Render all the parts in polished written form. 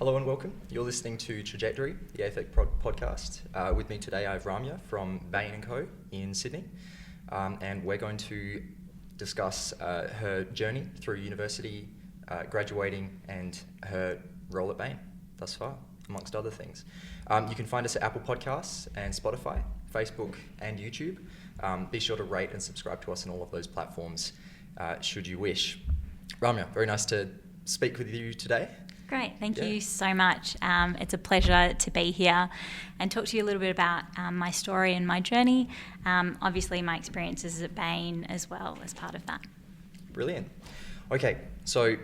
Hello and welcome. You're listening to Trajectory, the AFEC podcast. With me today I have Ramya from Bain Co in Sydney, and we're going to discuss her journey through university, graduating, and her role at Bain thus far, amongst other things. You can find us at Apple Podcasts and Spotify, Facebook and YouTube. Be sure to rate and subscribe to us on all of those platforms should you wish. Ramya, very nice to speak with you today. Great, thank you so much. It's a pleasure to be here and talk to you a little bit about my story and my journey. Obviously, my experiences at Bain as well as part of that. Brilliant. Okay, so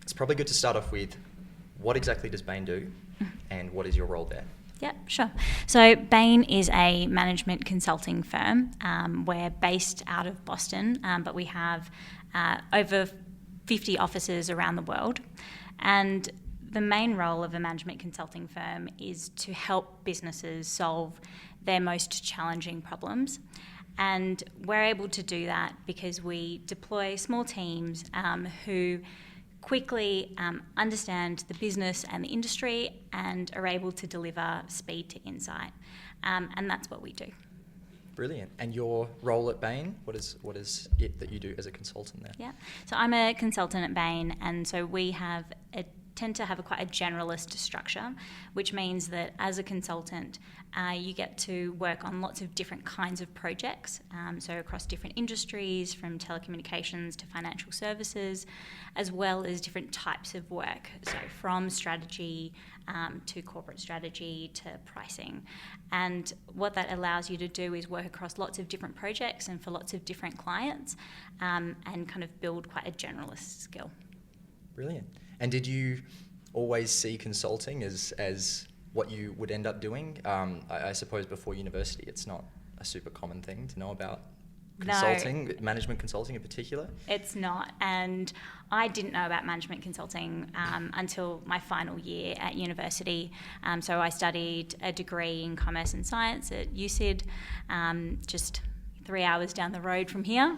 it's probably good to start off with what exactly does Bain do and what is your role there? Yeah, sure. So Bain is a management consulting firm. We're based out of Boston, but we have over 50 offices around the world. And the main role of a management consulting firm is to help businesses solve their most challenging problems. And we're able to do that because we deploy small teams who quickly understand the business and the industry and are able to deliver speed to insight. And that's what we do. Brilliant. And your role at Bain, what is it that you do as a consultant there? Yeah. So I'm a consultant at Bain, and so we tend to have quite a generalist structure, which means that as a consultant, you get to work on lots of different kinds of projects, so across different industries, from telecommunications to financial services, as well as different types of work, so from strategy to corporate strategy to pricing. And what that allows you to do is work across lots of different projects and for lots of different clients, and kind of build quite a generalist skill. Brilliant. And did you always see consulting as what you would end up doing? I suppose before university, it's not a super common thing to know about consulting, management consulting in particular. It's not. And I didn't know about management consulting until my final year at university. So I studied a degree in commerce and science at USyd, just 3 hours down the road from here,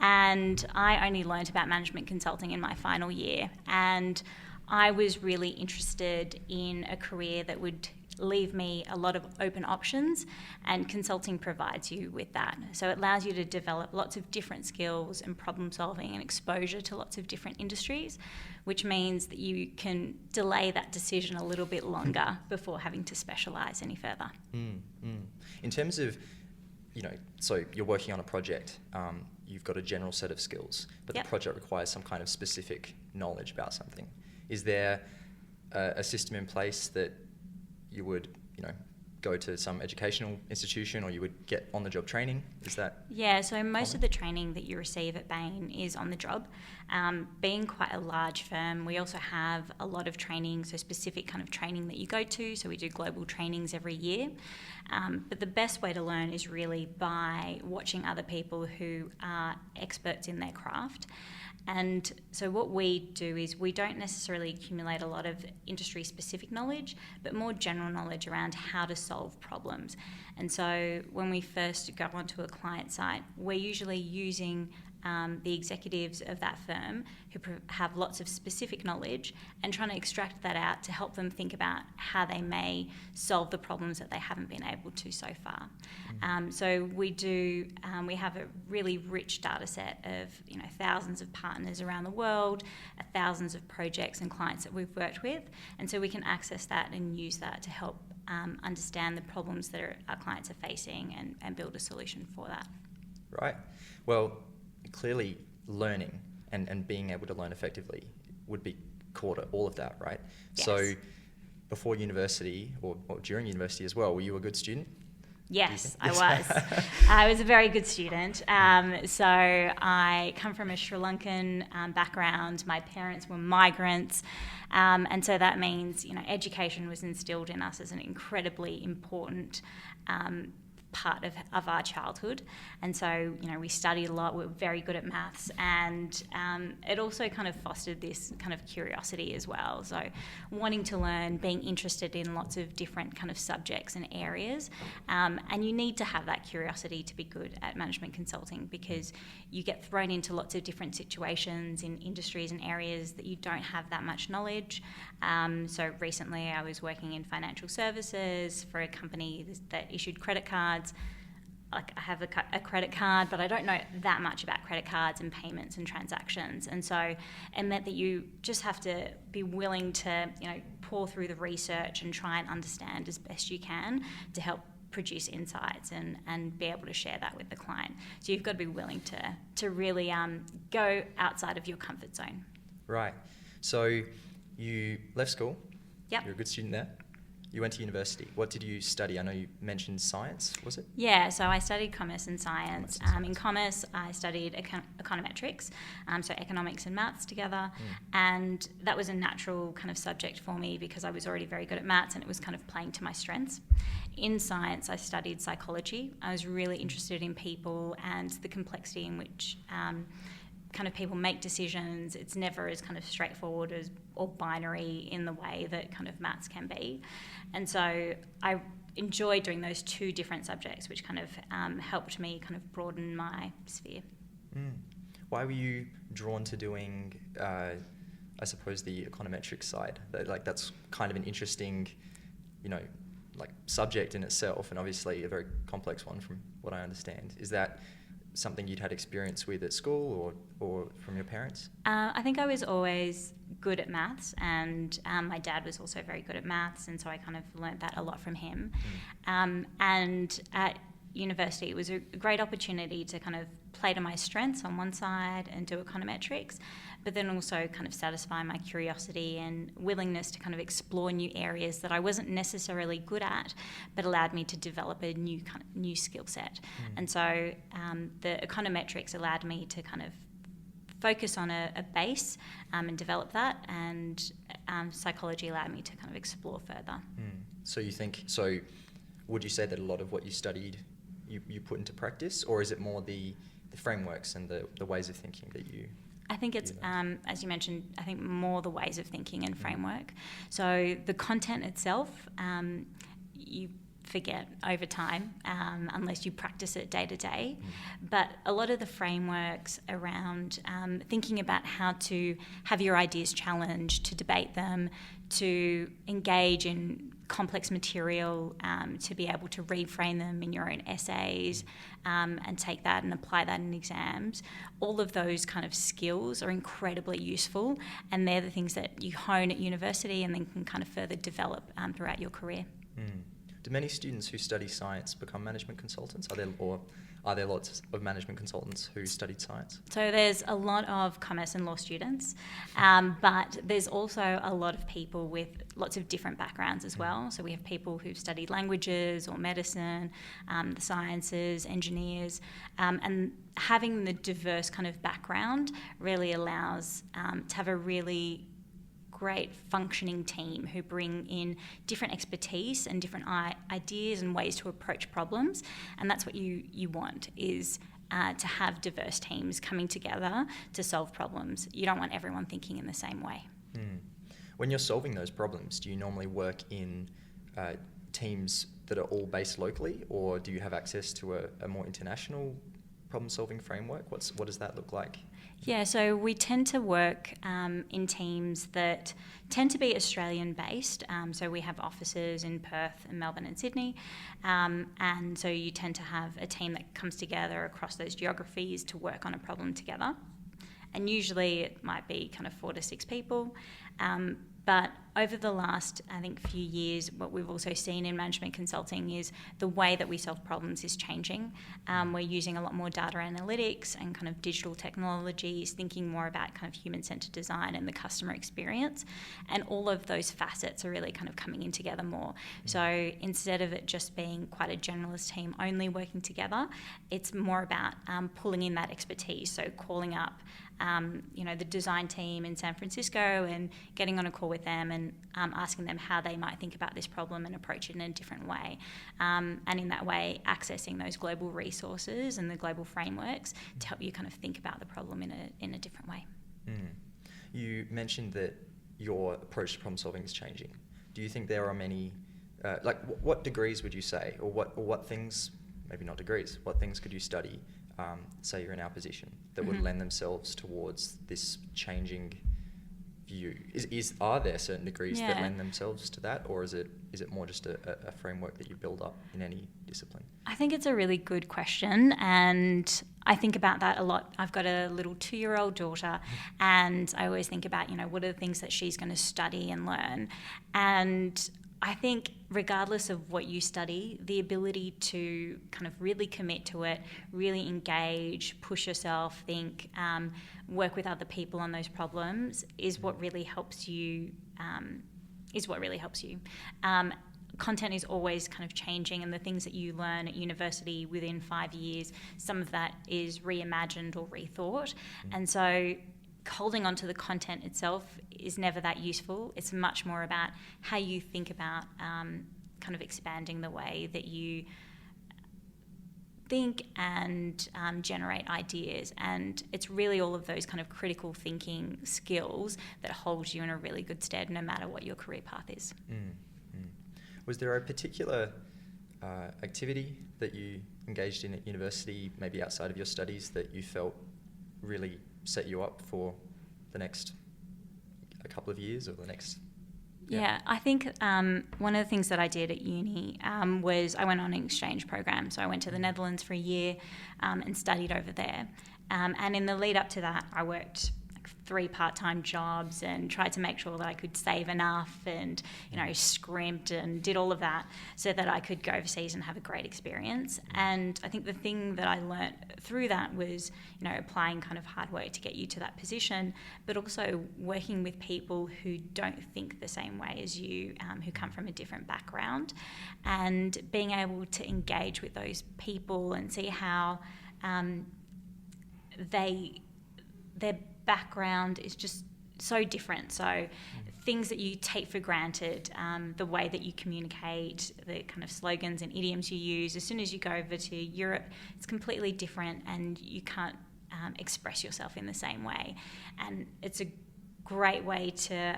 and I only learnt about management consulting in my final year, and I was really interested in a career that would leave me a lot of open options, and consulting provides you with that. So it allows you to develop lots of different skills and problem solving and exposure to lots of different industries, which means that you can delay that decision a little bit longer before having to specialise any further. In terms of, so you're working on a project, you've got a general set of skills, but the project requires some kind of specific knowledge about something. Is there a system in place that you would, go to some educational institution, or you would get on-the-job training? Is that so most of the training that you receive at Bain is on the job. Being quite a large firm, we also have a lot of training, so specific kind of training that you go to. So we do global trainings every year. But the best way to learn is really by watching other people who are experts in their craft. And so what we do is we don't necessarily accumulate a lot of industry-specific knowledge, but more general knowledge around how to solve problems. And so when we first go onto a client site, we're usually using the executives of that firm who have lots of specific knowledge and trying to extract that out to help them think about how they may solve the problems that they haven't been able to so far. So we have a really rich data set of thousands of partners around the world, thousands of projects and clients that we've worked with, and so we can access that and use that to help understand the problems that our clients are facing and build a solution for that. Right. Well, clearly learning and being able to learn effectively would be core to all of that, right? Yes. So before university or during university as well, were you a good student? Yes, I was. I was a very good student. So I come from a Sri Lankan background. My parents were migrants. And so that means, education was instilled in us as an incredibly important part of our childhood. And so, we studied a lot, we were very good at maths, and it also kind of fostered this kind of curiosity as well. So wanting to learn, being interested in lots of different kind of subjects and areas. And you need to have that curiosity to be good at management consulting, because you get thrown into lots of different situations in industries and areas that you don't have that much knowledge. So recently I was working in financial services for a company that issued credit cards. Like, I have a credit card, but I don't know that much about credit cards and payments and transactions. And so it meant that you just have to be willing to, pour through the research and try and understand as best you can to help produce insights and be able to share that with the client. So you've got to be willing to really go outside of your comfort zone. Right. So you left school. Yep. You're a good student there. You went to university. What did you study? I know you mentioned science, was it? Yeah, so I studied commerce and science. In commerce, I studied econometrics, so economics and maths together. And that was a natural kind of subject for me because I was already very good at maths and it was kind of playing to my strengths. In science, I studied psychology. I was really interested in people and the complexity in which kind of people make decisions. It's never as kind of straightforward as or binary in the way that kind of maths can be. And so I enjoyed doing those two different subjects, which kind of helped me kind of broaden my sphere. Why were you drawn to doing, I suppose, the econometrics side? That's kind of an interesting, subject in itself, and obviously a very complex one from what I understand. Is that something you'd had experience with at school or from your parents? I think I was always good at maths, and my dad was also very good at maths, and so I kind of learnt that a lot from him. And at university, it was a great opportunity to kind of play to my strengths on one side and do econometrics, but then also kind of satisfy my curiosity and willingness to kind of explore new areas that I wasn't necessarily good at, but allowed me to develop a new skill set. And so the econometrics allowed me to kind of focus on a base and develop that, and psychology allowed me to kind of explore further. So would you say that a lot of what you studied you put into practice, or is it more the frameworks and the ways of thinking that you... I think it's, as you mentioned, I think more the ways of thinking and framework. So the content itself, you forget over time unless you practice it day to day. But a lot of the frameworks around thinking about how to have your ideas challenged, to debate them, to engage in complex material, to be able to reframe them in your own essays and take that and apply that in exams. All of those kind of skills are incredibly useful, and they're the things that you hone at university and then can kind of further develop throughout your career. Do many students who study science become management consultants? Are there lots of management consultants who studied science? So there's a lot of commerce and law students, but there's also a lot of people with lots of different backgrounds as well. So we have people who've studied languages or medicine, the sciences, engineers, and having the diverse kind of background really allows to have a really great functioning team who bring in different expertise and different ideas and ways to approach problems. And that's what you want, is to have diverse teams coming together to solve problems. You don't want everyone thinking in the same way. When you're solving those problems, do you normally work in teams that are all based locally, or do you have access to a more international problem-solving framework? What does that look like? Yeah, so we tend to work in teams that tend to be Australian-based. So we have offices in Perth and Melbourne and Sydney. And so you tend to have a team that comes together across those geographies to work on a problem together. And usually it might be kind of 4 to 6 people. But over the last, I think, few years, what we've also seen in management consulting is the way that we solve problems is changing. We're using a lot more data analytics and kind of digital technologies, thinking more about kind of human-centered design and the customer experience. And all of those facets are really kind of coming in together more. So instead of it just being quite a generalist team only working together, it's more about pulling in that expertise. So calling up the design team in San Francisco and getting on a call with them and then asking them how they might think about this problem and approach it in a different way. And in that way, accessing those global resources and the global frameworks to help you kind of think about the problem in a different way. You mentioned that your approach to problem solving is changing. Do you think there are many, what degrees would you say, or what things, maybe not degrees, what things could you study, say you're in our position, that would lend themselves towards this changing view? Are there certain degrees that lend themselves to that, or is it more just a framework that you build up in any discipline? I think it's a really good question, and I think about that a lot. I've got a little 2-year-old daughter, and I always think about, what are the things that she's going to study and learn. And I think regardless of what you study, the ability to kind of really commit to it, really engage, push yourself, think, work with other people on those problems is what really helps you. Content is always kind of changing, and the things that you learn at university within 5 years, some of that is reimagined or rethought. And so holding on to the content itself is never that useful. It's much more about how you think about kind of expanding the way that you think and generate ideas. And it's really all of those kind of critical thinking skills that hold you in a really good stead no matter what your career path is. Was there a particular activity that you engaged in at university, maybe outside of your studies, that you felt really set you up for the next a couple of years or the next? Yeah, I think one of the things that I did at uni was I went on an exchange program. So I went to the Netherlands for a year and studied over there. And in the lead up to that, I worked 3 part-time jobs and tried to make sure that I could save enough and, scrimped and did all of that so that I could go overseas and have a great experience. And I think the thing that I learnt through that was, applying kind of hard work to get you to that position, but also working with people who don't think the same way as you, who come from a different background, and being able to engage with those people and see how their background is just so different. So things that you take for granted, the way that you communicate, the kind of slogans and idioms you use, as soon as you go over to Europe, it's completely different and you can't express yourself in the same way. And it's a great way to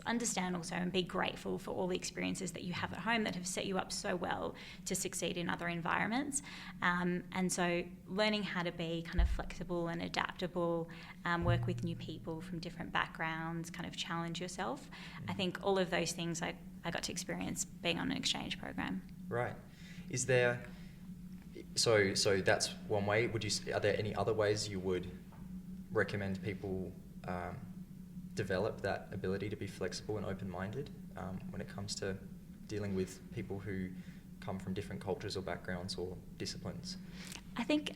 understand also and be grateful for all the experiences that you have at home that have set you up so well to succeed in other environments. And so learning how to be kind of flexible and adaptable, work with new people from different backgrounds, kind of challenge yourself. I think all of those things I got to experience being on an exchange program. Right. Is there, so that's one way. Are there any other ways you would recommend people develop that ability to be flexible and open-minded when it comes to dealing with people who come from different cultures or backgrounds or disciplines? I think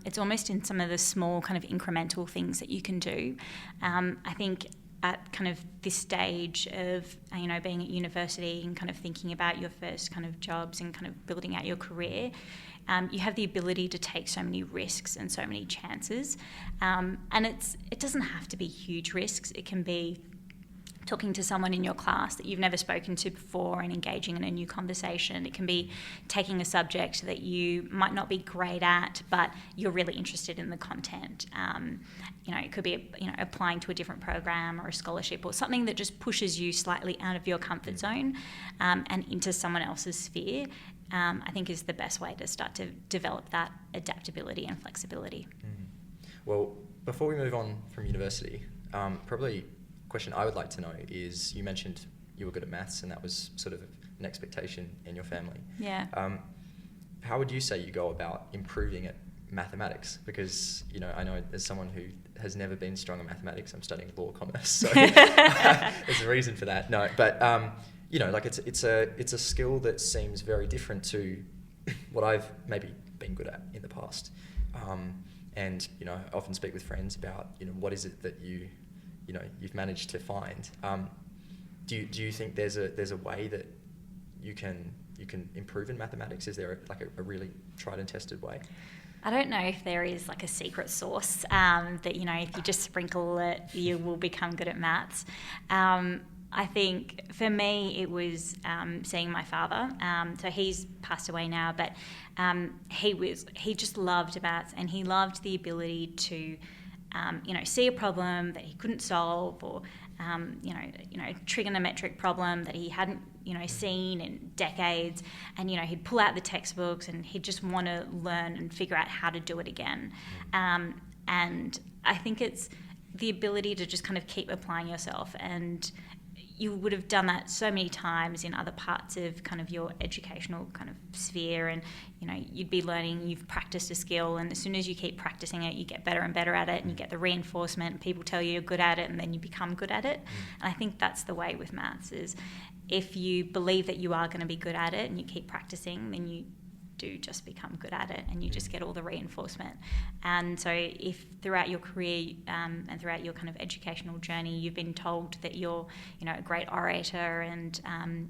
it's almost in some of the small kind of incremental things that you can do. I think at kind of this stage of, being at university and kind of thinking about your first kind of jobs and kind of building out your career, you have the ability to take so many risks and so many chances. And it doesn't have to be huge risks. It can be talking to someone in your class that you've never spoken to before and engaging in a new conversation. It can be taking a subject that you might not be great at, but you're really interested in the content. It could be, applying to a different program or a scholarship or something that just pushes you slightly out of your comfort zone and into someone else's sphere. I think is the best way to start to develop that adaptability and flexibility. Well, before we move on from university, probably a question I would like to know is, you mentioned you were good at maths and that was sort of an expectation in your family. Yeah. How would you say you go about improving at mathematics? Because, I know as someone who has never been strong in mathematics, I'm studying law commerce, so there's a reason for that. No, but it's a skill that seems very different to what I've maybe been good at in the past. And I often speak with friends about what is it that you've managed to find. Do you think there's a way that you can improve in mathematics? Is there a really tried and tested way? I don't know if there is a secret sauce that if you just sprinkle it, you will become good at maths. I think for me it was seeing my father. So he's passed away now, but he just loved maths, and he loved the ability to see a problem that he couldn't solve, or trigonometric problem that he hadn't seen in decades, and he'd pull out the textbooks and he'd just want to learn and figure out how to do it again. And I think it's the ability to just kind of keep applying yourself, and you would have done that so many times in other parts of kind of your educational kind of sphere, and you'd be learning, you've practiced a skill, and as soon as you keep practicing it, you get better and better at it, and you get the reinforcement, and people tell you you're good at it, and then you become good at it. And I think that's the way with maths, is if you believe that you are going to be good at it and you keep practicing, then you do just become good at it, and you just get all the reinforcement. And so if throughout your career and throughout your kind of educational journey you've been told that you're a great orator, and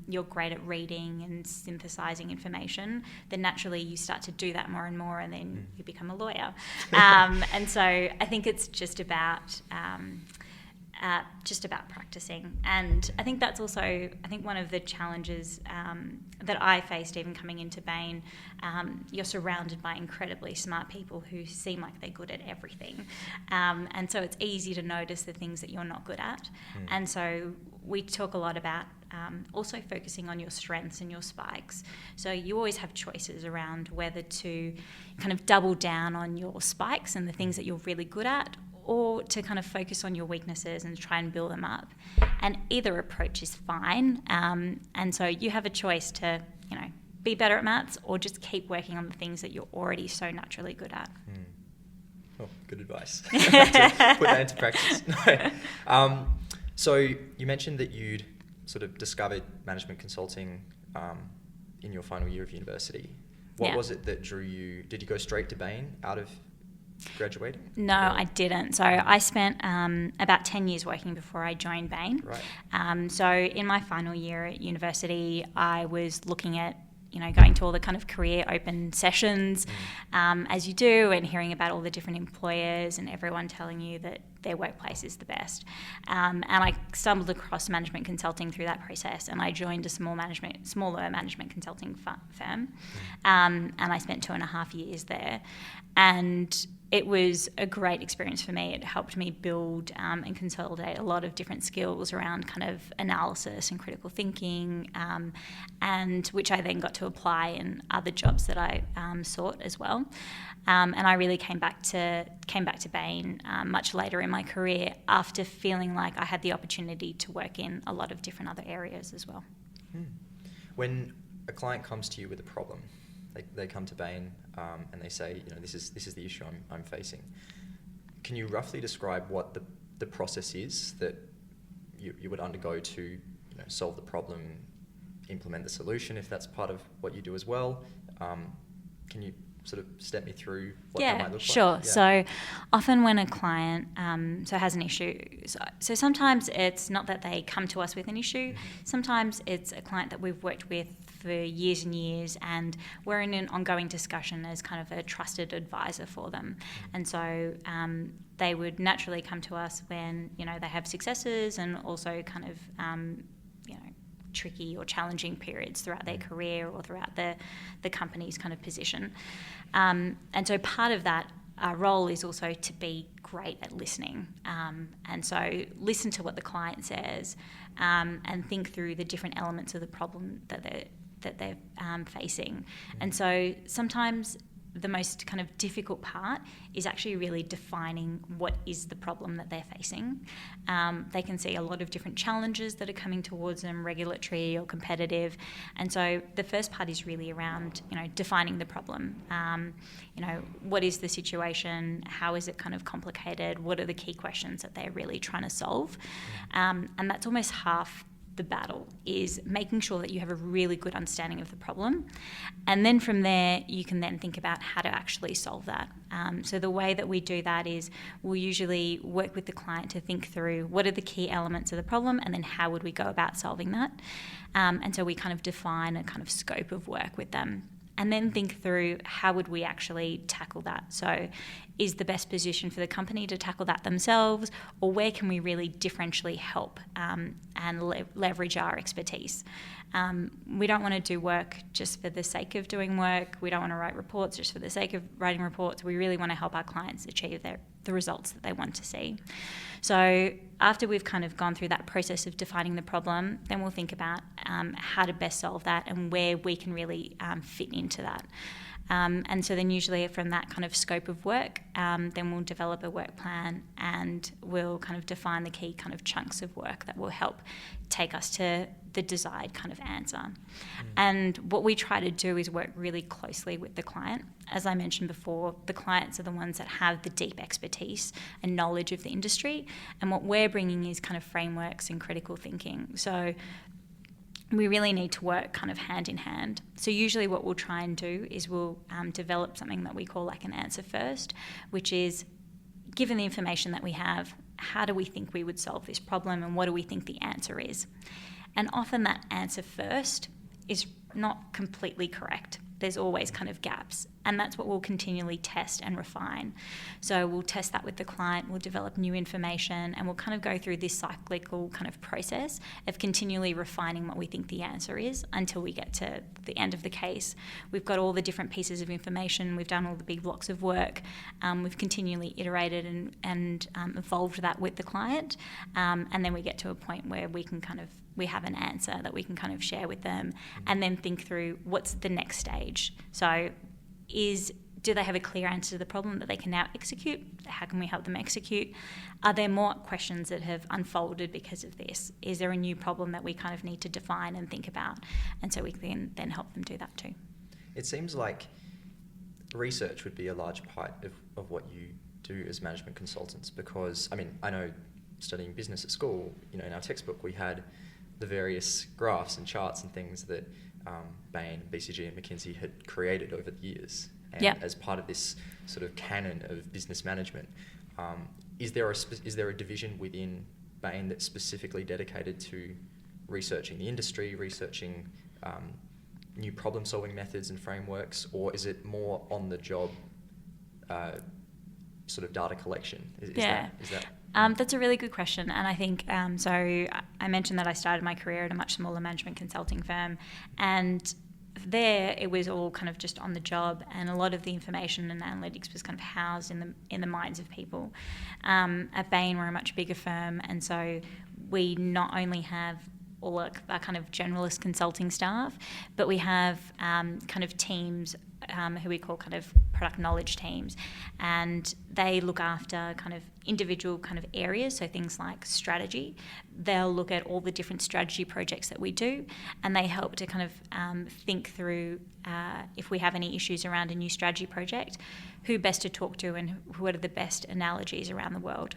you're great at reading and synthesizing information, then naturally you start to do that more and more, and then you become a lawyer. And so I think it's just about practicing. And I think that's also, one of the challenges that I faced even coming into Bain. You're surrounded by incredibly smart people who seem like they're good at everything. And so it's easy to notice the things that you're not good at. And so we talk a lot about also focusing on your strengths and your spikes. So you always have choices around whether to kind of double down on your spikes and the things that you're really good at, or to kind of focus on your weaknesses and try and build them up. And either approach is fine. And so you have a choice to, be better at maths, or just keep working on the things that you're already so naturally good at. Oh, good advice. To put that into practice. So you mentioned that you'd sort of discovered management consulting in your final year of university. What was it that drew you? Did you go straight to Bain out of graduating? No, I didn't. So I spent about 10 years working before I joined Bain. Right. So in my final year at university, I was looking at going to all the kind of career open sessions, as you do, and hearing about all the different employers and everyone telling you that their workplace is the best. And I stumbled across management consulting through that process, and I joined a smaller management consulting firm, and I spent 2.5 years there. And it was a great experience for me. It helped me build and consolidate a lot of different skills around kind of analysis and critical thinking, and which I then got to apply in other jobs that I sought as well. And I really came back to Bain much later in my career, after feeling like I had the opportunity to work in a lot of different other areas as well. When a client comes to you with a problem, they come to Bain and they say, this is the issue I'm facing. Can you roughly describe what the process is that you would undergo to solve the problem, implement the solution, if that's part of what you do as well? Can you sort of step me through what that might look sure. like? Yeah. So often when a client has an issue, so sometimes it's not that they come to us with an issue, sometimes it's a client that we've worked with for years and years, and we're in an ongoing discussion as kind of a trusted advisor for them. And so they would naturally come to us when they have successes, and also kind of tricky or challenging periods throughout their career or throughout the company's kind of position. And so part of that role is also to be great at listening. And so listen to what the client says, and think through the different elements of the problem that they're facing. And so sometimes the most kind of difficult part is actually really defining what is the problem that they're facing. They can see a lot of different challenges that are coming towards them, regulatory or competitive. And so the first part is really around, defining the problem. What is the situation? How is it kind of complicated? What are the key questions that they're really trying to solve? And that's almost half the battle, is making sure that you have a really good understanding of the problem. And then from there, you can then think about how to actually solve that. So the way that we do that is we'll usually work with the client to think through what are the key elements of the problem, and then how would we go about solving that. And so we kind of define a kind of scope of work with them, and then think through how would we actually tackle that. So is the best position for the company to tackle that themselves, or where can we really differentially help and leverage our expertise. We don't want to do work just for the sake of doing work. We don't want to write reports just for the sake of writing reports. We really want to help our clients achieve the results that they want to see. So after we've kind of gone through that process of defining the problem, then we'll think about how to best solve that and where we can really fit into that. And so then usually from that kind of scope of work, then we'll develop a work plan and we'll kind of define the key kind of chunks of work that will help take us to the desired kind of answer. And what we try to do is work really closely with the client. As I mentioned before, the clients are the ones that have the deep expertise and knowledge of the industry, and what we're bringing is kind of frameworks and critical thinking. So we really need to work kind of hand in hand. So usually what we'll try and do is we'll develop something that we call like an answer first, which is, given the information that we have, how do we think we would solve this problem and what do we think the answer is? And often that answer first is not completely correct. There's always kind of gaps, and that's what we'll continually test and refine. So we'll test that with the client, we'll develop new information, and we'll kind of go through this cyclical kind of process of continually refining what we think the answer is until we get to the end of the case. We've got all the different pieces of information, we've done all the big blocks of work, we've continually iterated and evolved that with the client, and then we get to a point where we have an answer that we can kind of share with them and then think through what's the next stage. So do they have a clear answer to the problem that they can now execute? How can we help them execute? Are there more questions that have unfolded because of this? Is there a new problem that we kind of need to define and think about? And so we can then help them do that too. It seems like research would be a large part of what you do as management consultants, because, I mean, I know studying business at school, in our textbook we had the various graphs and charts and things that Bain, BCG and McKinsey had created over the years. And as part of this sort of canon of business management, is there a division within Bain that's specifically dedicated to researching the industry, researching new problem-solving methods and frameworks, or is it more on-the-job sort of data collection? Is that that's a really good question, and I think so I mentioned that I started my career at a much smaller management consulting firm, and there it was all kind of just on the job, and a lot of the information and analytics was kind of housed in the minds of people. At Bain, we're a much bigger firm, and so we not only have all our kind of generalist consulting staff, but we have kind of teams who we call kind of product knowledge teams, and they look after kind of individual kind of areas, so things like strategy. They'll look at all the different strategy projects that we do, and they help to kind of think through if we have any issues around a new strategy project, who best to talk to and what are the best analogies around the world.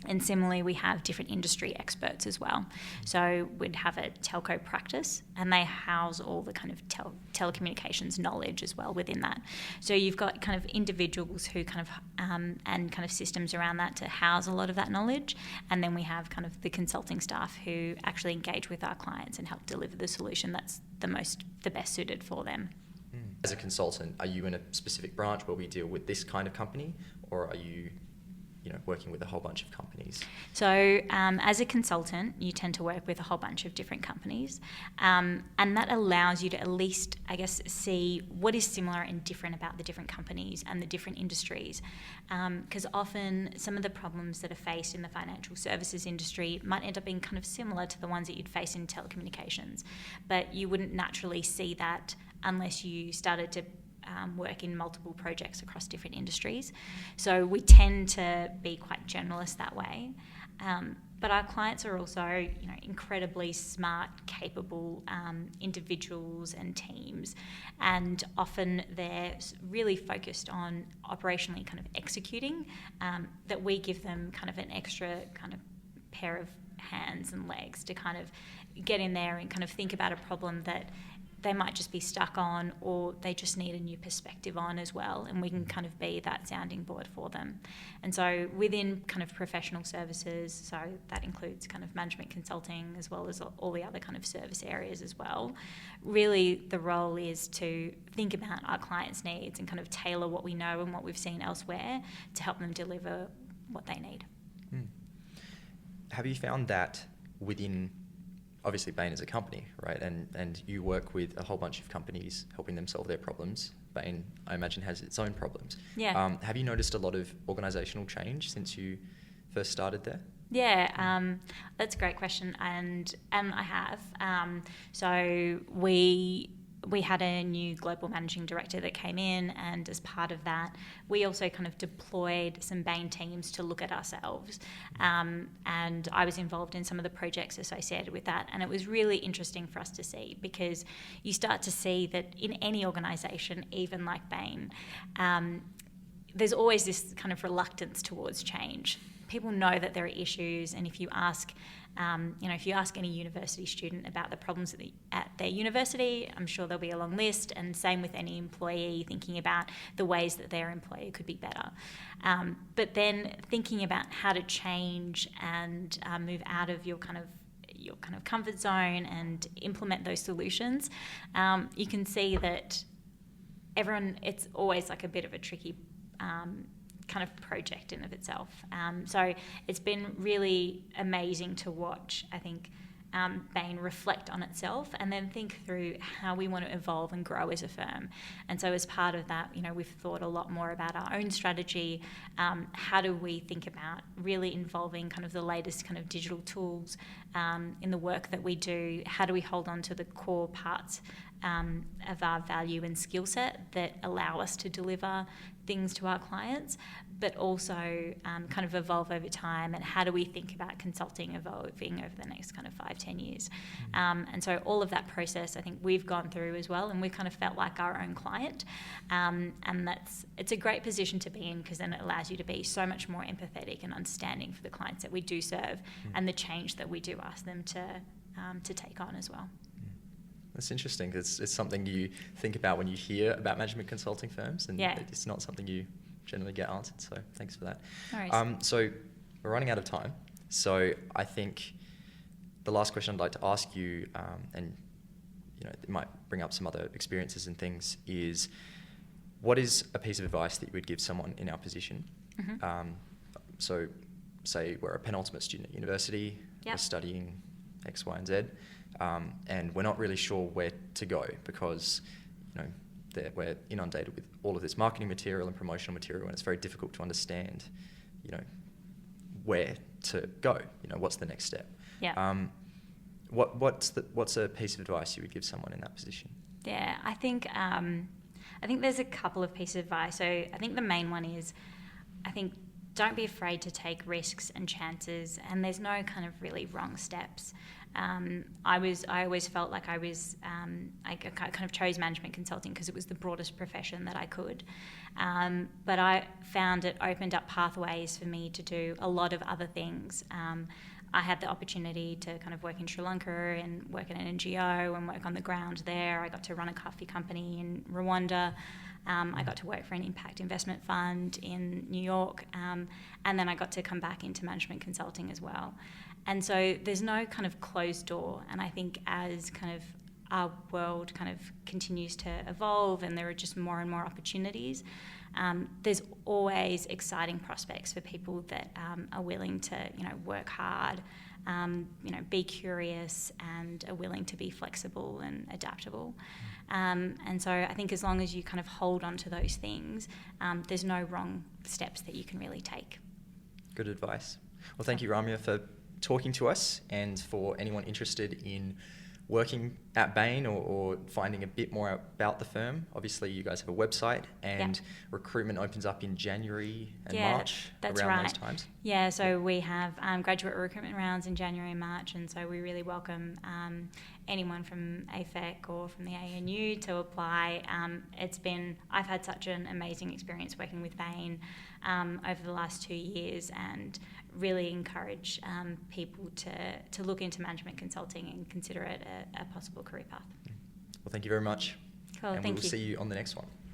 And similarly, we have different industry experts as well. So we'd have a telco practice, and they house all the kind of telecommunications knowledge as well within that. So you've got kind of individuals who kind of and kind of systems around that to house a lot of that knowledge, and then we have kind of the consulting staff who actually engage with our clients and help deliver the solution that's the best suited for them. As a consultant, are you in a specific branch where we deal with this kind of company, or are you working with a whole bunch of companies? So as a consultant, you tend to work with a whole bunch of different companies, and that allows you to at least, I guess, see what is similar and different about the different companies and the different industries, because often some of the problems that are faced in the financial services industry might end up being kind of similar to the ones that you'd face in telecommunications, but you wouldn't naturally see that unless you started to work in multiple projects across different industries. So we tend to be quite generalist that way. But our clients are also, incredibly smart, capable individuals and teams, and often they're really focused on operationally kind of executing, that we give them kind of an extra kind of pair of hands and legs to kind of get in there and kind of think about a problem that they might just be stuck on, or they just need a new perspective on as well, and we can kind of be that sounding board for them. And so within kind of professional services, so that includes kind of management consulting as well as all the other kind of service areas as well, really the role is to think about our clients' needs and kind of tailor what we know and what we've seen elsewhere to help them deliver what they need. Have you found that within, obviously Bain is a company, right? And you work with a whole bunch of companies helping them solve their problems. Bain, I imagine, has its own problems. Yeah. Have you noticed a lot of organisational change since you first started there? Yeah, that's a great question, and I have. So we had a new global managing director that came in, and as part of that, we also kind of deployed some Bain teams to look at ourselves. And I was involved in some of the projects associated with that, and it was really interesting for us to see, because you start to see that in any organisation, even like Bain, there's always this kind of reluctance towards change. People know that there are issues, and if you ask any university student about the problems at their university, I'm sure there'll be a long list, and same with any employee thinking about the ways that their employer could be better. But then thinking about how to change and move out of your kind of comfort zone and implement those solutions, you can see that it's always like a bit of a tricky kind of project in of itself. So it's been really amazing to watch, I think, Bain reflect on itself and then think through how we want to evolve and grow as a firm. And so as part of that, we've thought a lot more about our own strategy. How do we think about really involving kind of the latest kind of digital tools in the work that we do? How do we hold on to the core parts of our value and skill set that allow us to deliver things to our clients, but also kind of evolve over time, and how do we think about consulting evolving over the next kind of 5-10 years. And so all of that process I think we've gone through as well, and we've kind of felt like our own client, and it's a great position to be in, because then it allows you to be so much more empathetic and understanding for the clients that we do serve and the change that we do ask them to take on as well. That's interesting. It's something you think about when you hear about management consulting firms, and it's not something you generally get answered. So thanks for that. No worries. So we're running out of time. So I think the last question I'd like to ask you, and it might bring up some other experiences and things, is what is a piece of advice that you would give someone in our position? So say we're a penultimate student at university, we're studying X, Y, and Z. And we're not really sure where to go, because we're inundated with all of this marketing material and promotional material, and it's very difficult to understand where to go. What's the next step? What's a piece of advice you would give someone in that position? I think there's a couple of pieces of advice. So I think the main one is, don't be afraid to take risks and chances, and there's no kind of really wrong steps. I always felt like I kind of chose management consulting because it was the broadest profession that I could. But I found it opened up pathways for me to do a lot of other things. I had the opportunity to kind of work in Sri Lanka and work at an NGO and work on the ground there. I got to run a coffee company in Rwanda. I got to work for an impact investment fund in New York. And then I got to come back into management consulting as well. And so there's no kind of closed door. And I think as kind of our world kind of continues to evolve and there are just more and more opportunities, there's always exciting prospects for people that are willing to, work hard, be curious, and are willing to be flexible and adaptable. And so I think as long as you kind of hold on to those things, there's no wrong steps that you can really take. Good advice. Well, thank you, Ramya, for talking to us, and for anyone interested in working at Bain or finding a bit more about the firm. Obviously, you guys have a website, and recruitment opens up in January and March, around those times. Yeah, so we have graduate recruitment rounds in January and March, and so we really welcome anyone from AFEC or from the ANU to apply. I've had such an amazing experience working with Bain over the last 2 years, and really encourage people to look into management consulting and consider it a possible career path. Well, thank you very much. Cool, And we thank will you. see you on the next one.